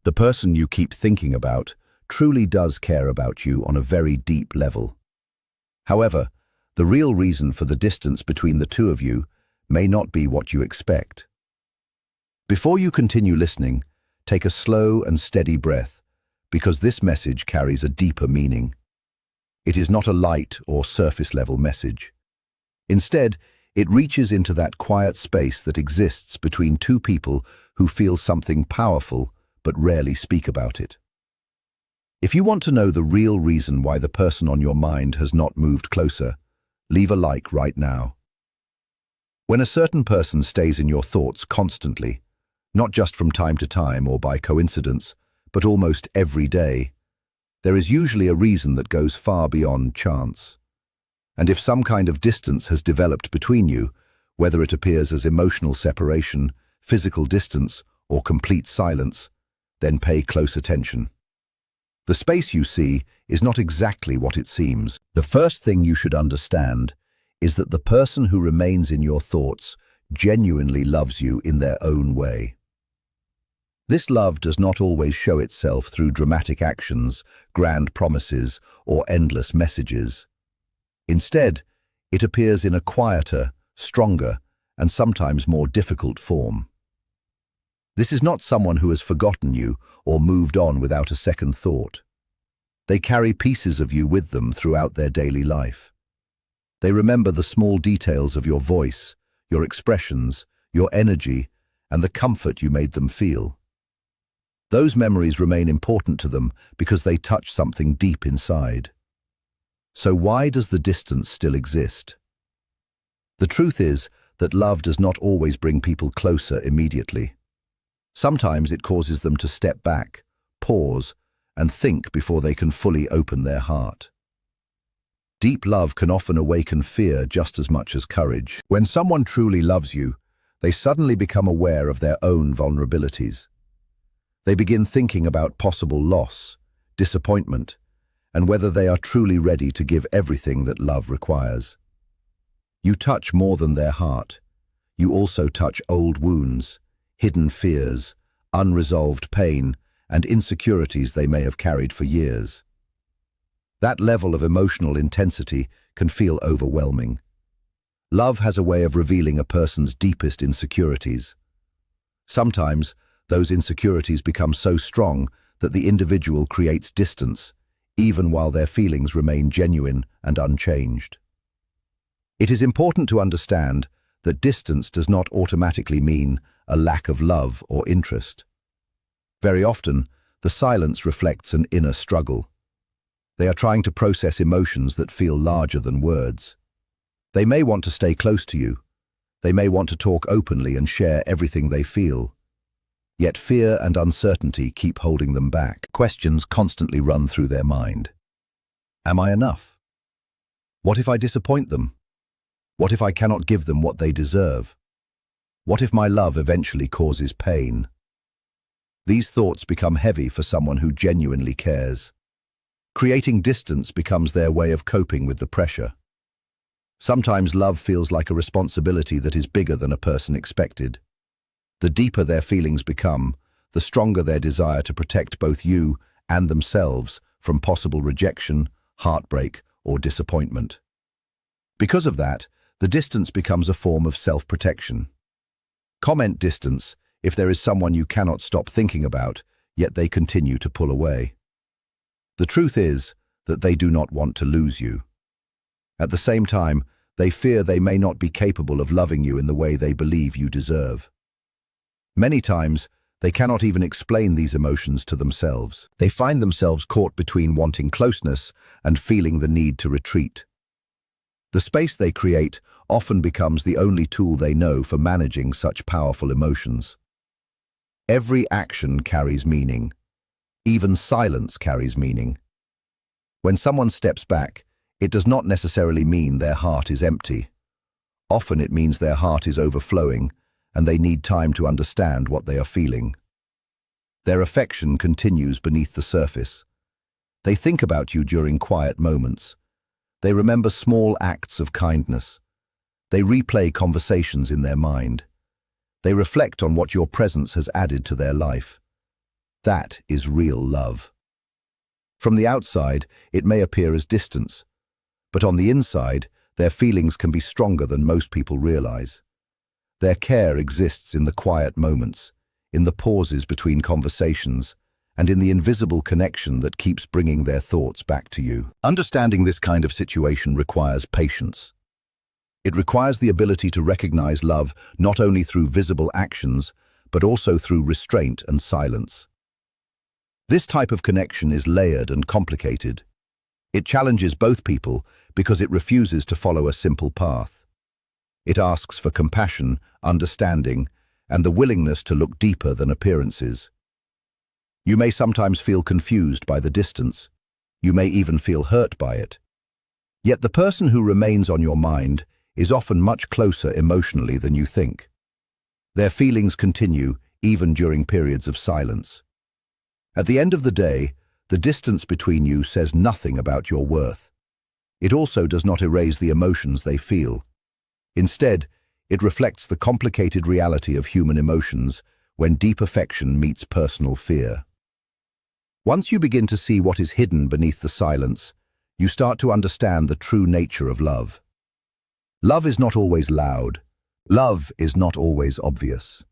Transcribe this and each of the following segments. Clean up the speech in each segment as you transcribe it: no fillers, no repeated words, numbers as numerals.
The person you keep thinking about truly does care about you on a very deep level. However, the real reason for the distance between the two of you may not be what you expect. Before you continue listening, take a slow and steady breath, because this message carries a deeper meaning. It is not a light or surface-level message. Instead, it reaches into that quiet space that exists between two people who feel something powerful but rarely speak about it. If you want to know the real reason why the person on your mind has not moved closer, leave a like right now. When a certain person stays in your thoughts constantly, not just from time to time or by coincidence, but almost every day, there is usually a reason that goes far beyond chance. And if some kind of distance has developed between you, whether it appears as emotional separation, physical distance, or complete silence, then pay close attention. The space you see is not exactly what it seems. The first thing you should understand is that the person who remains in your thoughts genuinely loves you in their own way. This love does not always show itself through dramatic actions, grand promises, or endless messages. Instead, it appears in a quieter, stronger, and sometimes more difficult form. This is not someone who has forgotten you or moved on without a second thought. They carry pieces of you with them throughout their daily life. They remember the small details of your voice, your expressions, your energy, and the comfort you made them feel. Those memories remain important to them because they touch something deep inside. So why does the distance still exist? The truth is that love does not always bring people closer immediately. Sometimes it causes them to step back, pause, and think before they can fully open their heart. Deep love can often awaken fear just as much as courage. When someone truly loves you, they suddenly become aware of their own vulnerabilities. They begin thinking about possible loss, disappointment, and whether they are truly ready to give everything that love requires. You touch more than their heart. You also touch old wounds, hidden fears, unresolved pain, and insecurities they may have carried for years. That level of emotional intensity can feel overwhelming. Love has a way of revealing a person's deepest insecurities. Sometimes, those insecurities become so strong that the individual creates distance, even while their feelings remain genuine and unchanged. It is important to understand that distance does not automatically mean a lack of love or interest. Very often, the silence reflects an inner struggle. They are trying to process emotions that feel larger than words. They may want to stay close to you. They may want to talk openly and share everything they feel. Yet fear and uncertainty keep holding them back. Questions constantly run through their mind. Am I enough? What if I disappoint them? What if I cannot give them what they deserve? What if my love eventually causes pain? These thoughts become heavy for someone who genuinely cares. Creating distance becomes their way of coping with the pressure. Sometimes love feels like a responsibility that is bigger than a person expected. The deeper their feelings become, the stronger their desire to protect both you and themselves from possible rejection, heartbreak, or disappointment. Because of that, the distance becomes a form of self-protection. Comment distance if there is someone you cannot stop thinking about, yet they continue to pull away. The truth is that they do not want to lose you. At the same time, they fear they may not be capable of loving you in the way they believe you deserve. Many times, they cannot even explain these emotions to themselves. They find themselves caught between wanting closeness and feeling the need to retreat. The space they create often becomes the only tool they know for managing such powerful emotions. Every action carries meaning. Even silence carries meaning. When someone steps back, it does not necessarily mean their heart is empty. Often it means their heart is overflowing, and they need time to understand what they are feeling. Their affection continues beneath the surface. They think about you during quiet moments. They remember small acts of kindness. They replay conversations in their mind. They reflect on what your presence has added to their life. That is real love. From the outside, it may appear as distance, but on the inside, their feelings can be stronger than most people realize. Their care exists in the quiet moments, in the pauses between conversations, and in the invisible connection that keeps bringing their thoughts back to you. Understanding this kind of situation requires patience. It requires the ability to recognize love not only through visible actions, but also through restraint and silence. This type of connection is layered and complicated. It challenges both people because it refuses to follow a simple path. It asks for compassion, understanding, and the willingness to look deeper than appearances. You may sometimes feel confused by the distance. You may even feel hurt by it. Yet the person who remains on your mind is often much closer emotionally than you think. Their feelings continue even during periods of silence. At the end of the day, the distance between you says nothing about your worth. It also does not erase the emotions they feel. Instead, it reflects the complicated reality of human emotions when deep affection meets personal fear. Once you begin to see what is hidden beneath the silence, you start to understand the true nature of love. Love is not always loud. Love is not always obvious.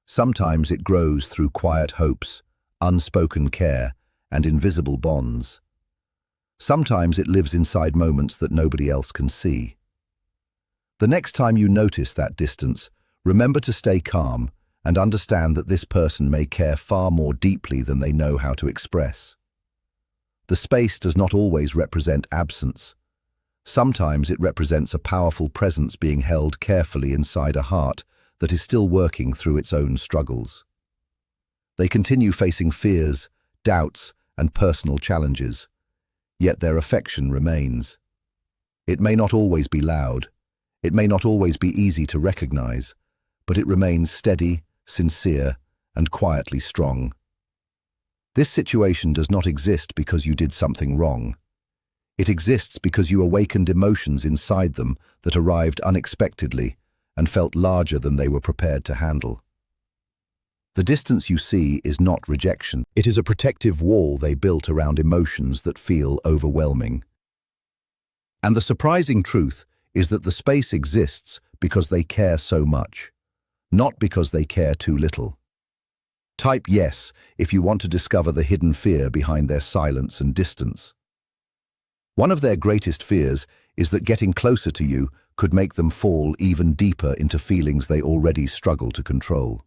Sometimes it grows through quiet hopes, unspoken care, and invisible bonds. Sometimes it lives inside moments that nobody else can see. The next time you notice that distance, remember to stay calm and understand that this person may care far more deeply than they know how to express. The space does not always represent absence. Sometimes it represents a powerful presence being held carefully inside a heart that is still working through its own struggles. They continue facing fears, doubts, and personal challenges, yet their affection remains. It may not always be loud, it may not always be easy to recognize, but it remains steady, sincere, and quietly strong. This situation does not exist because you did something wrong. It exists because you awakened emotions inside them that arrived unexpectedly and felt larger than they were prepared to handle. The distance you see is not rejection. It is a protective wall they built around emotions that feel overwhelming. And the surprising truth is that the space exists because they care so much, not because they care too little. Type yes if you want to discover the hidden fear behind their silence and distance. One of their greatest fears is that getting closer to you could make them fall even deeper into feelings they already struggle to control.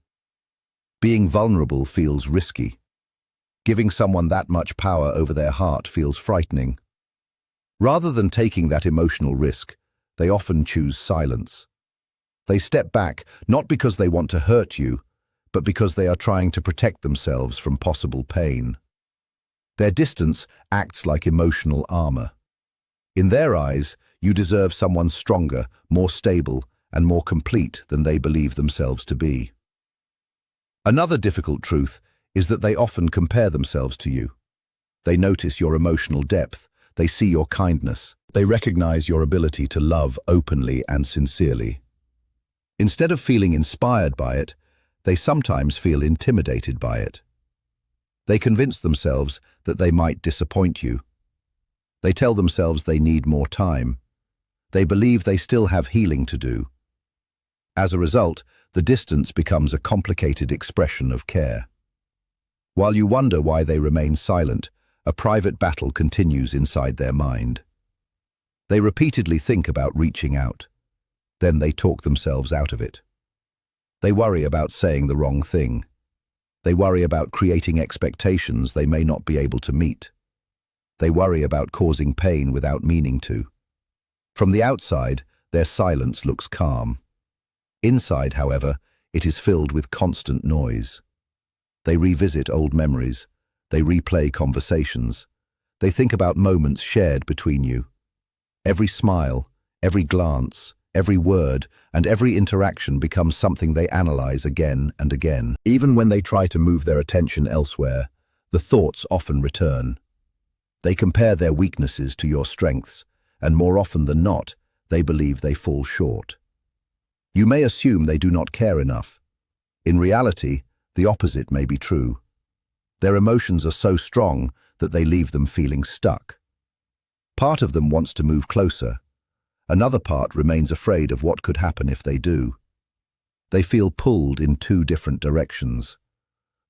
Being vulnerable feels risky. Giving someone that much power over their heart feels frightening. Rather than taking that emotional risk, they often choose silence. They step back not because they want to hurt you, but because they are trying to protect themselves from possible pain. Their distance acts like emotional armor. In their eyes, you deserve someone stronger, more stable, and more complete than they believe themselves to be. Another difficult truth is that they often compare themselves to you. They notice your emotional depth, they see your kindness, they recognize your ability to love openly and sincerely. Instead of feeling inspired by it, they sometimes feel intimidated by it. They convince themselves that they might disappoint you. They tell themselves they need more time. They believe they still have healing to do. As a result, the distance becomes a complicated expression of care. While you wonder why they remain silent, a private battle continues inside their mind. They repeatedly think about reaching out. Then they talk themselves out of it. They worry about saying the wrong thing. They worry about creating expectations they may not be able to meet. They worry about causing pain without meaning to. From the outside, their silence looks calm. Inside, however, it is filled with constant noise. They revisit old memories. They replay conversations. They think about moments shared between you. Every smile, every glance, every word, and every interaction becomes something they analyze again and again. Even when they try to move their attention elsewhere, the thoughts often return. They compare their weaknesses to your strengths, and more often than not, they believe they fall short. You may assume they do not care enough. In reality, the opposite may be true. Their emotions are so strong that they leave them feeling stuck. Part of them wants to move closer. Another part remains afraid of what could happen if they do. They feel pulled in two different directions.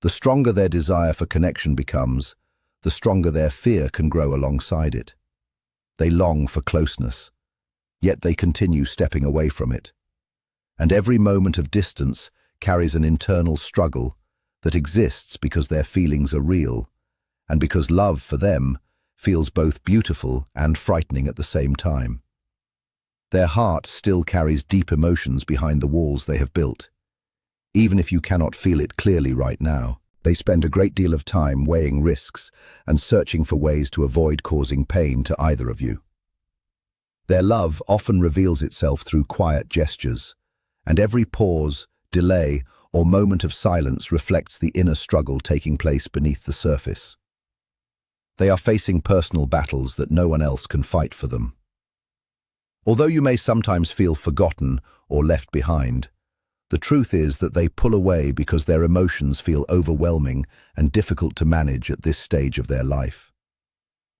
The stronger their desire for connection becomes, the stronger their fear can grow alongside it. They long for closeness, yet they continue stepping away from it. And every moment of distance carries an internal struggle that exists because their feelings are real, and because love for them feels both beautiful and frightening at the same time. Their heart still carries deep emotions behind the walls they have built. Even if you cannot feel it clearly right now, they spend a great deal of time weighing risks and searching for ways to avoid causing pain to either of you. Their love often reveals itself through quiet gestures, and every pause, delay, or moment of silence reflects the inner struggle taking place beneath the surface. They are facing personal battles that no one else can fight for them. Although you may sometimes feel forgotten or left behind, the truth is that they pull away because their emotions feel overwhelming and difficult to manage at this stage of their life.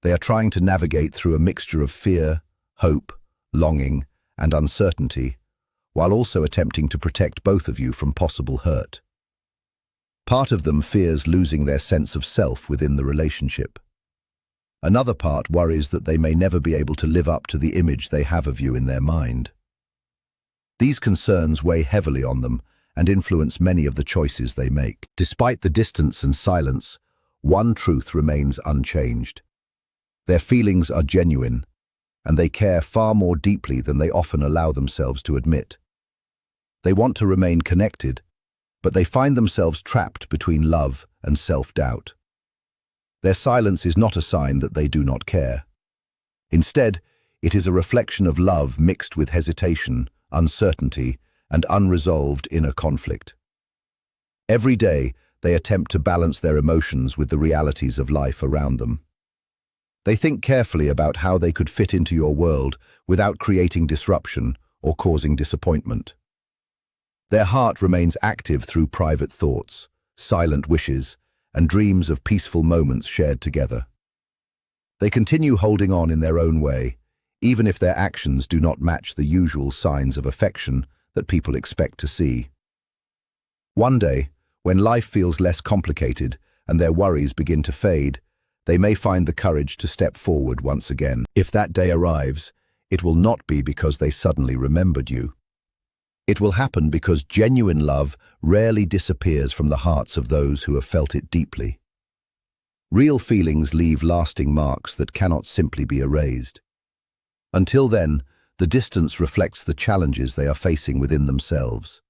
They are trying to navigate through a mixture of fear, hope, longing, and uncertainty, while also attempting to protect both of you from possible hurt. Part of them fears losing their sense of self within the relationship. Another part worries that they may never be able to live up to the image they have of you in their mind. These concerns weigh heavily on them and influence many of the choices they make. Despite the distance and silence, one truth remains unchanged. Their feelings are genuine, and they care far more deeply than they often allow themselves to admit. They want to remain connected, but they find themselves trapped between love and self-doubt. Their silence is not a sign that they do not care. Instead, it is a reflection of love mixed with hesitation, uncertainty, and unresolved inner conflict. Every day, they attempt to balance their emotions with the realities of life around them. They think carefully about how they could fit into your world without creating disruption or causing disappointment. Their heart remains active through private thoughts, silent wishes, and dreams of peaceful moments shared together. They continue holding on in their own way, even if their actions do not match the usual signs of affection that people expect to see. One day, when life feels less complicated and their worries begin to fade, they may find the courage to step forward once again. If that day arrives, it will not be because they suddenly remembered you. It will happen because genuine love rarely disappears from the hearts of those who have felt it deeply. Real feelings leave lasting marks that cannot simply be erased. Until then, the distance reflects the challenges they are facing within themselves.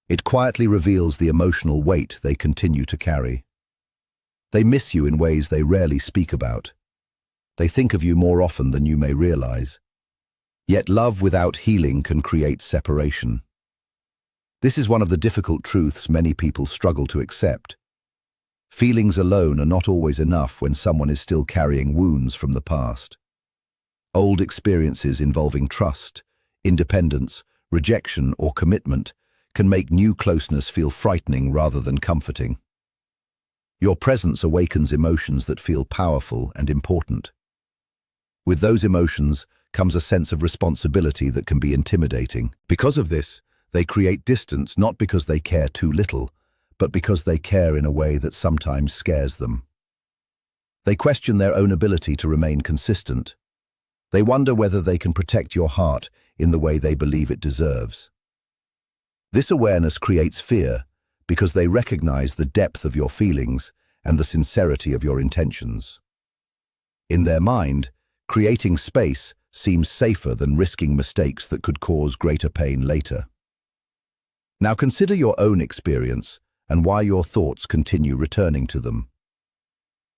It quietly reveals the emotional weight they continue to carry. They miss you in ways they rarely speak about. They think of you more often than you may realize. Yet love without healing can create separation. This is one of the difficult truths many people struggle to accept. Feelings alone are not always enough when someone is still carrying wounds from the past. Old experiences involving trust, independence, rejection, or commitment can make new closeness feel frightening rather than comforting. Your presence awakens emotions that feel powerful and important. With those emotions comes a sense of responsibility that can be intimidating. Because of this, they create distance not because they care too little, but because they care in a way that sometimes scares them. They question their own ability to remain consistent. They wonder whether they can protect your heart in the way they believe it deserves. This awareness creates fear because they recognize the depth of your feelings and the sincerity of your intentions. In their mind, creating space seems safer than risking mistakes that could cause greater pain later. Now consider your own experience and why your thoughts continue returning to them.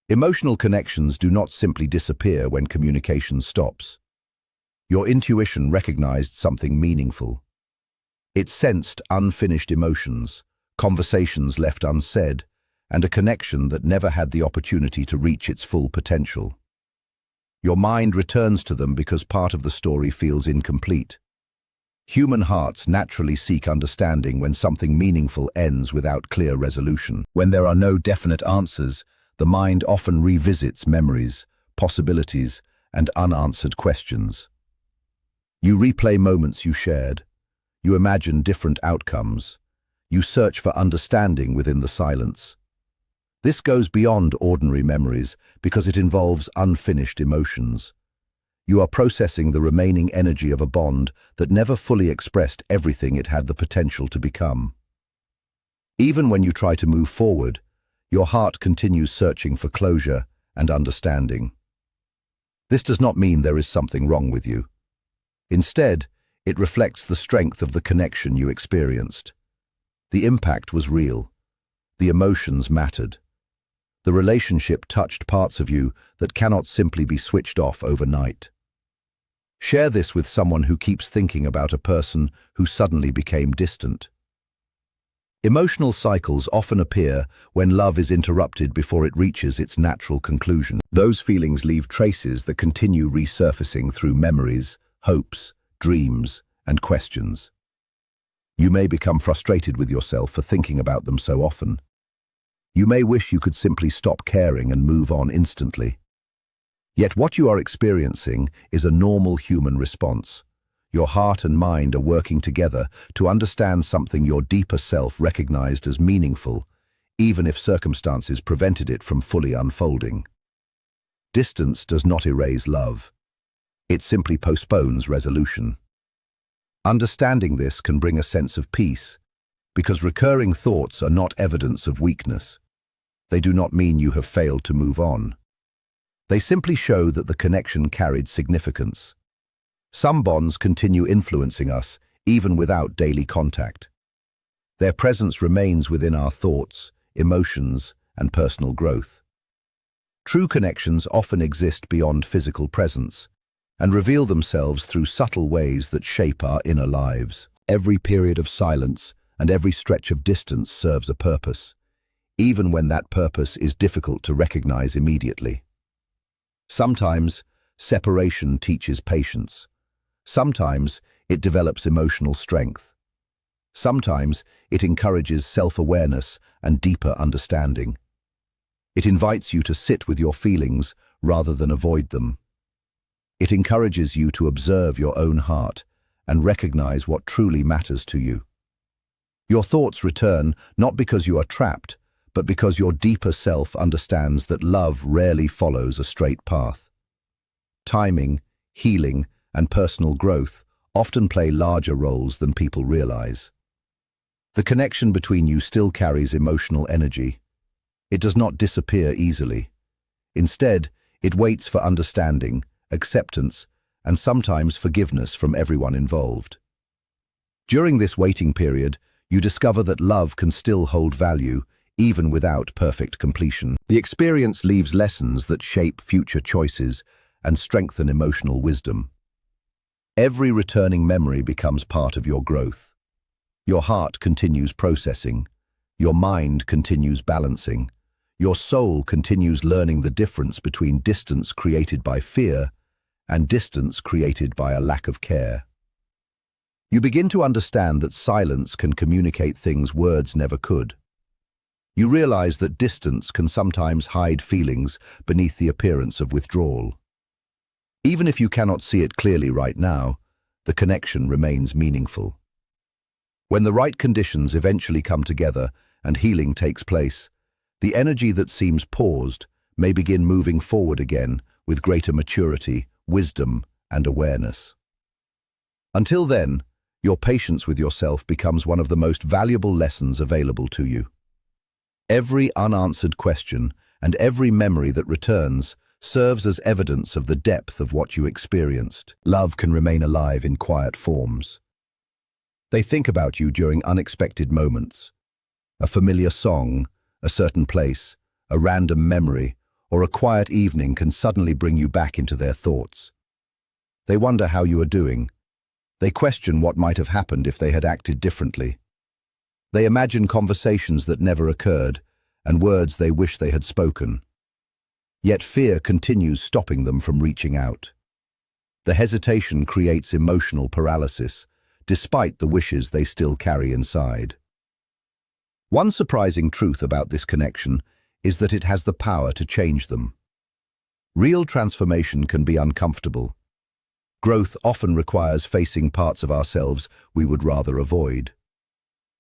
Emotional connections do not simply disappear when communication stops. Your intuition recognized something meaningful. It sensed unfinished emotions, conversations left unsaid, and a connection that never had the opportunity to reach its full potential. Your mind returns to them because part of the story feels incomplete. Human hearts naturally seek understanding when something meaningful ends without clear resolution. When there are no definite answers, the mind often revisits memories, possibilities, and unanswered questions. You replay moments you shared. You imagine different outcomes. You search for understanding within the silence. This goes beyond ordinary memories because it involves unfinished emotions. You are processing the remaining energy of a bond that never fully expressed everything it had the potential to become. Even when you try to move forward, your heart continues searching for closure and understanding. This does not mean there is something wrong with you. Instead, it reflects the strength of the connection you experienced. The impact was real. The emotions mattered. The relationship touched parts of you that cannot simply be switched off overnight. Share this with someone who keeps thinking about a person who suddenly became distant. Emotional cycles often appear when love is interrupted before it reaches its natural conclusion. Those feelings leave traces that continue resurfacing through memories, hopes, dreams, and questions. You may become frustrated with yourself for thinking about them so often. You may wish you could simply stop caring and move on instantly. Yet what you are experiencing is a normal human response. Your heart and mind are working together to understand something your deeper self recognized as meaningful, even if circumstances prevented it from fully unfolding. Distance does not erase love. It simply postpones resolution. Understanding this can bring a sense of peace, because recurring thoughts are not evidence of weakness. They do not mean you have failed to move on. They simply show that the connection carried significance. Some bonds continue influencing us, even without daily contact. Their presence remains within our thoughts, emotions, and personal growth. True connections often exist beyond physical presence and reveal themselves through subtle ways that shape our inner lives. Every period of silence and every stretch of distance serves a purpose, even when that purpose is difficult to recognize immediately. Sometimes, separation teaches patience. Sometimes, it develops emotional strength. Sometimes, it encourages self-awareness and deeper understanding. It invites you to sit with your feelings rather than avoid them. It encourages you to observe your own heart and recognize what truly matters to you. Your thoughts return not because you are trapped, but because your deeper self understands that love rarely follows a straight path. Timing, healing, and personal growth often play larger roles than people realize. The connection between you still carries emotional energy. It does not disappear easily. Instead, it waits for understanding, acceptance, and sometimes forgiveness from everyone involved. During this waiting period, you discover that love can still hold value, even without perfect completion. The experience leaves lessons that shape future choices and strengthen emotional wisdom. Every returning memory becomes part of your growth. Your heart continues processing. Your mind continues balancing. Your soul continues learning the difference between distance created by fear and distance created by a lack of care. You begin to understand that silence can communicate things words never could. You realize that distance can sometimes hide feelings beneath the appearance of withdrawal. Even if you cannot see it clearly right now, the connection remains meaningful. When the right conditions eventually come together and healing takes place, the energy that seems paused may begin moving forward again with greater maturity, wisdom, and awareness. Until then, your patience with yourself becomes one of the most valuable lessons available to you. Every unanswered question and every memory that returns serves as evidence of the depth of what you experienced. Love can remain alive in quiet forms. They think about you during unexpected moments. A familiar song, a certain place, a random memory, or a quiet evening can suddenly bring you back into their thoughts. They wonder how you are doing. They question what might have happened if they had acted differently. They imagine conversations that never occurred and words they wish they had spoken. Yet fear continues stopping them from reaching out. The hesitation creates emotional paralysis, despite the wishes they still carry inside. One surprising truth about this connection is that it has the power to change them. Real transformation can be uncomfortable. Growth often requires facing parts of ourselves we would rather avoid.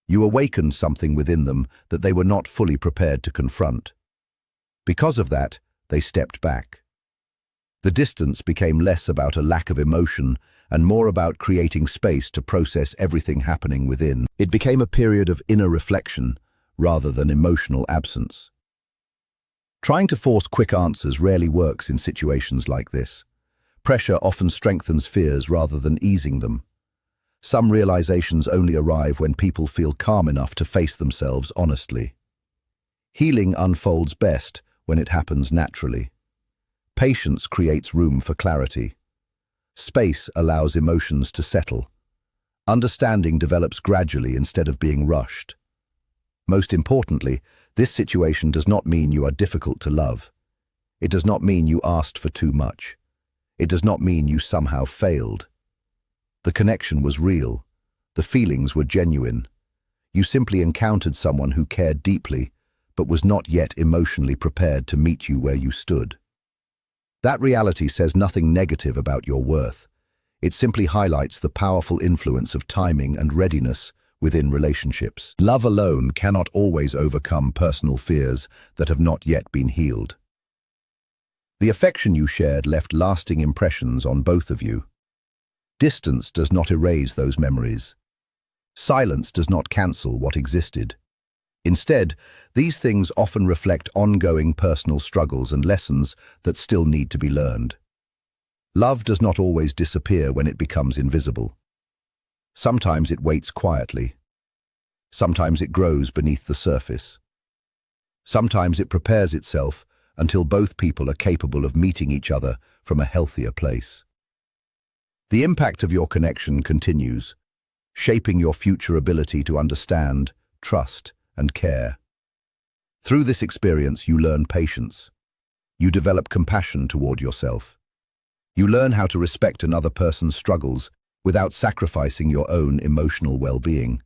You awakened something within them that they were not fully prepared to confront. Because of that, they stepped back. The distance became less about a lack of emotion and more about creating space to process everything happening within. It became a period of inner reflection rather than emotional absence. Trying to force quick answers rarely works in situations like this. Pressure often strengthens fears rather than easing them. Some realizations only arrive when people feel calm enough to face themselves honestly. Healing unfolds best when it happens naturally. Patience creates room for clarity. Space allows emotions to settle. Understanding develops gradually instead of being rushed. Most importantly, this situation does not mean you are difficult to love. It does not mean you asked for too much. It does not mean you somehow failed. The connection was real. The feelings were genuine. You simply encountered someone who cared deeply, but was not yet emotionally prepared to meet you where you stood. That reality says nothing negative about your worth. It simply highlights the powerful influence of timing and readiness within relationships. Love alone cannot always overcome personal fears that have not yet been healed. The affection you shared left lasting impressions on both of you. Distance does not erase those memories. Silence does not cancel what existed. Instead, these things often reflect ongoing personal struggles and lessons that still need to be learned. Love does not always disappear when it becomes invisible. Sometimes it waits quietly. Sometimes it grows beneath the surface. Sometimes it prepares itself until both people are capable of meeting each other from a healthier place. The impact of your connection continues, shaping your future ability to understand, trust, and care. Through this experience, you learn patience. You develop compassion toward yourself. You learn how to respect another person's struggles without sacrificing your own emotional well-being.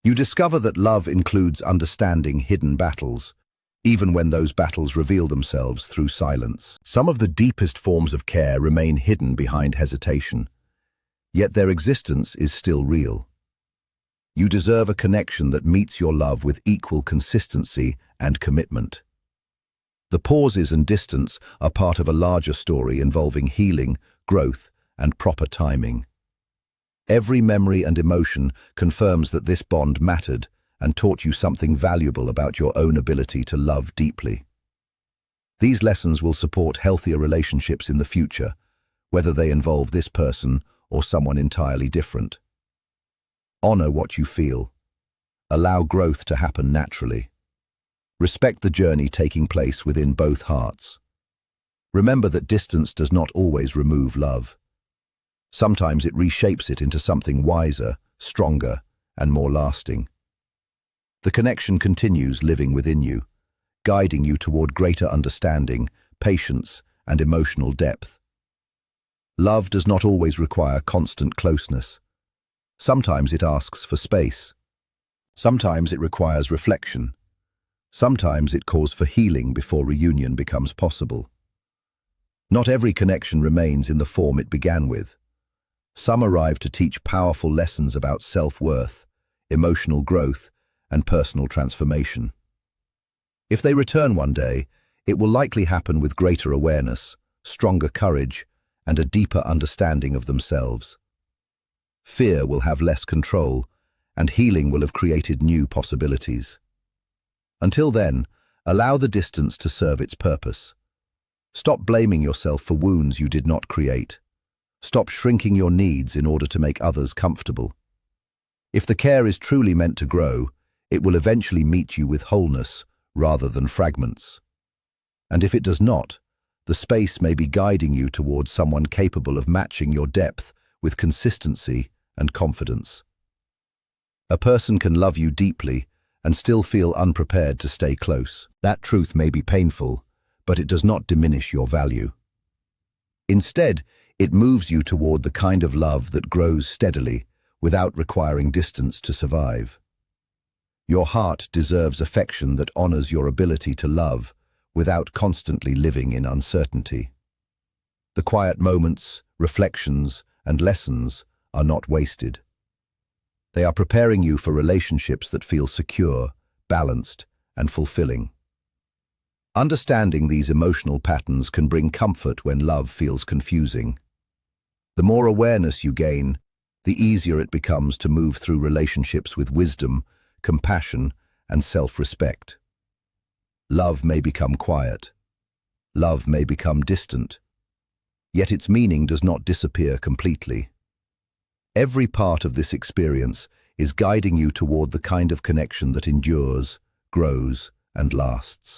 You discover that love includes understanding hidden battles, even when those battles reveal themselves through silence. Some of the deepest forms of care remain hidden behind hesitation, yet their existence is still real. You deserve a connection that meets your love with equal consistency and commitment. The pauses and distance are part of a larger story involving healing, growth, and proper timing. Every memory and emotion confirms that this bond mattered and taught you something valuable about your own ability to love deeply. These lessons will support healthier relationships in the future, whether they involve this person or someone entirely different. Honor what you feel. Allow growth to happen naturally. Respect the journey taking place within both hearts. Remember that distance does not always remove love. Sometimes it reshapes it into something wiser, stronger, and more lasting. The connection continues living within you, guiding you toward greater understanding, patience, and emotional depth. Love does not always require constant closeness. Sometimes it asks for space. Sometimes it requires reflection. Sometimes it calls for healing before reunion becomes possible. Not every connection remains in the form it began with. Some arrive to teach powerful lessons about self-worth, emotional growth, and personal transformation. If they return one day, it will likely happen with greater awareness, stronger courage, and a deeper understanding of themselves. Fear will have less control, and healing will have created new possibilities. Until then, allow the distance to serve its purpose. Stop blaming yourself for wounds you did not create. Stop shrinking your needs in order to make others comfortable. If the care is truly meant to grow, it will eventually meet you with wholeness rather than fragments. And if it does not, the space may be guiding you towards someone capable of matching your depth with consistency and confidence. A person can love you deeply and still feel unprepared to stay close. That truth may be painful, but it does not diminish your value. Instead, it moves you toward the kind of love that grows steadily, without requiring distance to survive. Your heart deserves affection that honors your ability to love without constantly living in uncertainty. The quiet moments, reflections, and lessons are not wasted. They are preparing you for relationships that feel secure, balanced, and fulfilling. Understanding these emotional patterns can bring comfort when love feels confusing. The more awareness you gain, the easier it becomes to move through relationships with wisdom, compassion, and self-respect. Love may become quiet. Love may become distant. Yet its meaning does not disappear completely. Every part of this experience is guiding you toward the kind of connection that endures, grows, and lasts.